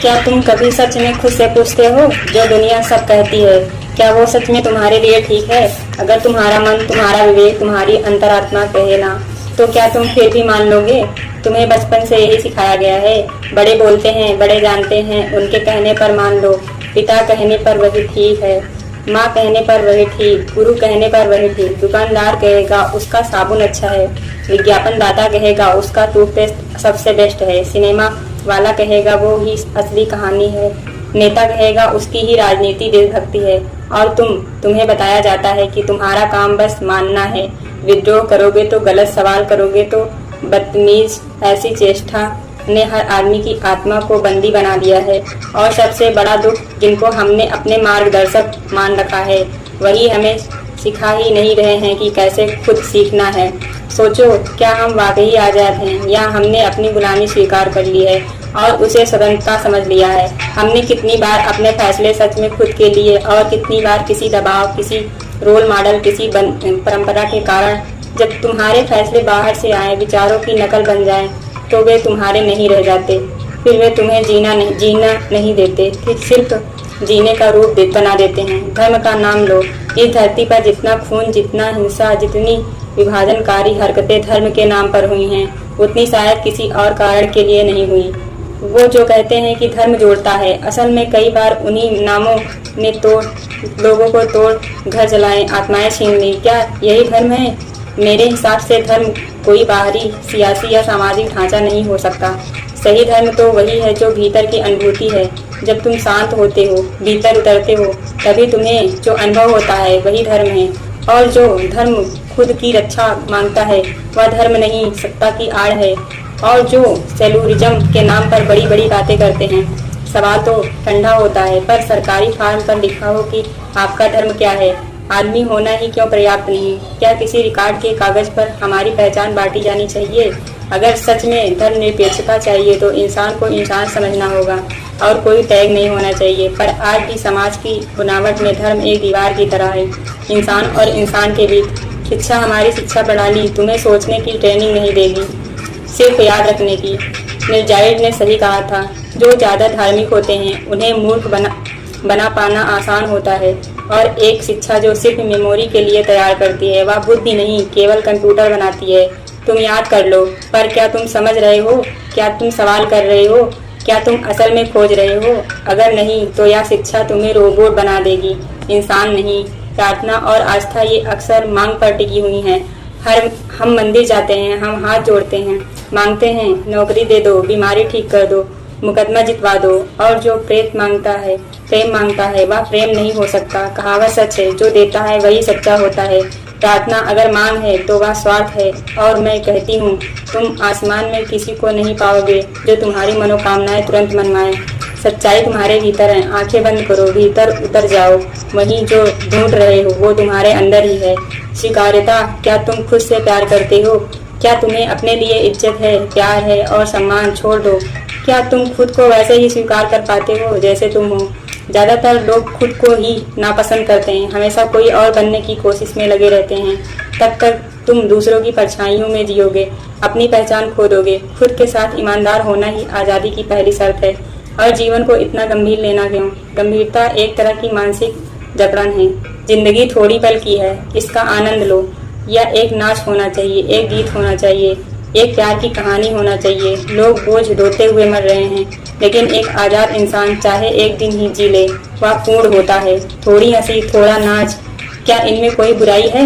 क्या तुम कभी सच में खुद से पूछते हो जो दुनिया सब कहती है, क्या वो सच में तुम्हारे लिए ठीक है? अगर तुम्हारा मन, तुम्हारा विवेक, तुम्हारी अंतरात्मा कहे ना, तो क्या तुम फिर भी मान लोगे? तुम्हें बचपन से यही सिखाया गया है, बड़े बोलते हैं, बड़े जानते हैं, उनके कहने पर मान लो। पिता कहने पर वही ठीक है, माँ कहने पर वही ठीक, गुरु कहने पर वही ठीक, दुकानदार कहेगा उसका साबुन अच्छा है, विज्ञापन दाता कहेगा उसका टूथपेस्ट सबसे बेस्ट है, सिनेमा वाला कहेगा वो ही असली कहानी है, नेता कहेगा उसकी ही राजनीति देशभक्ति है, और तुम्हें बताया जाता है कि तुम्हारा काम बस मानना है। विद्रोह करोगे तो गलत, सवाल करोगे तो बदतमीज। ऐसी चेष्टा ने हर आदमी की आत्मा को बंदी बना दिया है, और सबसे बड़ा दुख, जिनको हमने अपने मार्गदर्शक मान रखा है, वही हमें सिखा ही नहीं रहे हैं कि कैसे खुद सीखना है। सोचो, क्या हम वाकई आजाद हैं, या हमने अपनी गुलामी स्वीकार कर ली है और उसे स्वतंत्रता समझ लिया है? हमने कितनी बार अपने फैसले सच में खुद के लिए, और कितनी बार किसी दबाव, किसी रोल मॉडल, किसी परंपरा के कारण। जब तुम्हारे फैसले बाहर से आए, विचारों की नकल बन जाएं, तो वे तुम्हारे नहीं रह जाते, फिर वे तुम्हें जीना नहीं देते, फिर सिर्फ जीने का रूप बना देते हैं। धर्म का नाम लो। इस धरती पर जितना खून, जितना हिंसा, जितनी विभाजनकारी हरकतें धर्म के नाम पर हुई हैं, उतनी शायद किसी और कारण के लिए नहीं हुई। वो जो कहते हैं कि धर्म जोड़ता है, असल में कई बार उन्हीं नामों ने लोगों को तोड़, घर जलाए, आत्माएं छीन ली। क्या यही धर्म है? मेरे हिसाब से धर्म कोई बाहरी सियासी या सामाजिक ढांचा नहीं हो सकता। सही धर्म तो वही है जो भीतर की अनुभूति है। जब तुम शांत होते हो, भीतर उतरते हो, तभी तुम्हें जो अनुभव होता है वही धर्म है। और जो धर्म खुद की रक्षा मांगता है, वह धर्म नहीं, सत्ता की आड़ है। और जो सेलुलरिज्म के नाम पर बड़ी बड़ी बातें करते हैं, सवाल तो ठंडा होता है, पर सरकारी फॉर्म पर लिखा हो कि आपका धर्म क्या है? आदमी होना ही क्यों पर्याप्त नहीं? क्या किसी रिकॉर्ड के कागज पर हमारी पहचान बांटी जानी चाहिए? अगर सच में धर्मनिरपेक्षता चाहिए तो इंसान को इंसान समझना होगा और कोई टैग नहीं होना चाहिए। पर आज भी समाज की बनावट में धर्म एक दीवार की तरह है, इंसान और इंसान के बीच। शिक्षा, हमारी शिक्षा प्रणाली तुम्हें सोचने की ट्रेनिंग नहीं देगी, सिर्फ याद रखने की। निर्जाइड ने सही कहा था, जो ज़्यादा धार्मिक होते हैं उन्हें मूर्ख बना पाना आसान होता है, और एक शिक्षा जो सिर्फ मेमोरी के लिए तैयार करती है, वह बुद्धि नहीं, केवल कंप्यूटर बनाती है। तुम याद कर लो, पर क्या तुम समझ रहे हो? क्या तुम सवाल कर रहे हो? क्या तुम असल में खोज रहे हो? अगर नहीं, तो यह शिक्षा तुम्हें रोबोट बना देगी, इंसान नहीं। प्रार्थना और आस्था ये अक्सर मांग पर टिकी हुई हैं। हम मंदिर जाते हैं, हम हाथ जोड़ते हैं, मांगते हैं नौकरी दे दो, बीमारी ठीक कर दो, मुकदमा जितवा दो। और जो प्रेम मांगता है, वह प्रेम नहीं हो सकता। कहावत सच है, जो देता है वही सच्चा होता है। प्रार्थना अगर मांग है तो वह स्वार्थ है। और मैं कहती हूँ, तुम आसमान में किसी को नहीं पाओगे जो तुम्हारी मनोकामनाएं तुरंत मनवाए। सच्चाई तुम्हारे भीतर है, आंखें बंद करो, भीतर उतर जाओ। वही जो ढूंढ रहे हो वो तुम्हारे अंदर ही है। स्वीकार्यता, क्या तुम खुद से प्यार करते हो? क्या तुम्हें अपने लिए इज्जत है, प्यार है और सम्मान? छोड़ दो। क्या तुम खुद को वैसे ही स्वीकार कर पाते हो जैसे तुम हो? ज़्यादातर लोग खुद को ही नापसंद करते हैं, हमेशा कोई और बनने की कोशिश में लगे रहते हैं। तब तक तुम दूसरों की परछाइयों में जियोगे, अपनी पहचान खो दोगे। खुद के साथ ईमानदार होना ही आज़ादी की पहली शर्त है। और जीवन को इतना गंभीर लेना क्यों? गंभीरता एक तरह की मानसिक जकड़न है। जिंदगी थोड़ी पल की है, इसका आनंद लो। या एक नाच होना चाहिए, एक गीत होना चाहिए, एक प्यार की कहानी होना चाहिए। लोग बोझ ढोते हुए मर रहे हैं, लेकिन एक आज़ाद इंसान चाहे एक दिन ही जी ले, वह पूर्ण होता है। थोड़ी हंसी, थोड़ा नाच, क्या इनमें कोई बुराई है?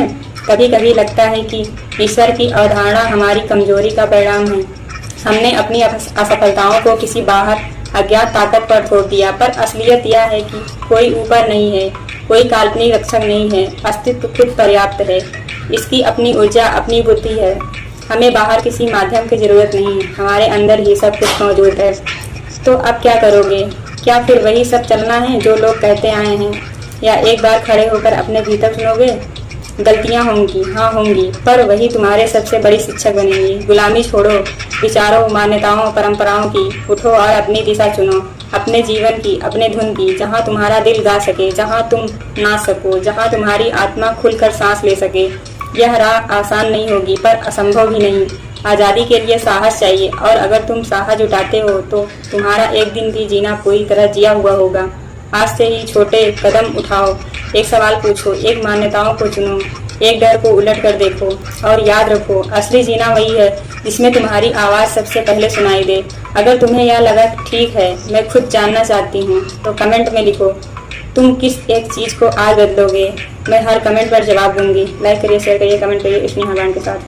कभी कभी लगता है कि ईश्वर की अवधारणा हमारी कमजोरी का परिणाम है। हमने अपनी असफलताओं को किसी बाहर अज्ञात ताकत पर छोड़ दिया, पर असलियत यह है कि कोई ऊपर नहीं है, कोई काल्पनिक रक्षक नहीं है, अस्तित्व खुद पर्याप्त है। इसकी अपनी ऊर्जा, अपनी बुद्धि है। हमें बाहर किसी माध्यम की जरूरत नहीं, हमारे अंदर ही सब कुछ मौजूद है। तो अब क्या करोगे? क्या फिर वही सब चलना है जो लोग कहते आए हैं, या एक बार खड़े होकर अपने भीतर सुनोगे? गलतियां होंगी, हाँ होंगी, पर वही तुम्हारे सबसे बड़ी शिक्षक बनेंगी। गुलामी छोड़ो, विचारों, मान्यताओं, परंपराओं की। उठो और अपनी दिशा चुनो, अपने जीवन की, अपने धुन की, जहाँ तुम्हारा दिल गा सके, जहाँ तुम नाच सको, जहाँ तुम्हारी आत्मा खुलकर सांस ले सके। यह राह आसान नहीं होगी, पर असंभव भी नहीं। आज़ादी के लिए साहस चाहिए, और अगर तुम साहस जुटाते हो तो तुम्हारा एक दिन भी जीना पूरी तरह जिया हुआ होगा। आज से ही छोटे कदम उठाओ, एक सवाल पूछो, एक मान्यताओं को चुनो, एक डर को उलट कर देखो, और याद रखो, असली जीना वही है जिसमें तुम्हारी आवाज़ सबसे पहले सुनाई दे। अगर तुम्हें यह लगा ठीक है, मैं खुद जानना चाहती हूँ, तो कमेंट में लिखो तुम किस एक चीज़ को आज बदलोगे। मैं हर कमेंट पर जवाब दूंगी। लाइक करिए, शेयर करिए, कमेंट करिए स्नेहा के साथ।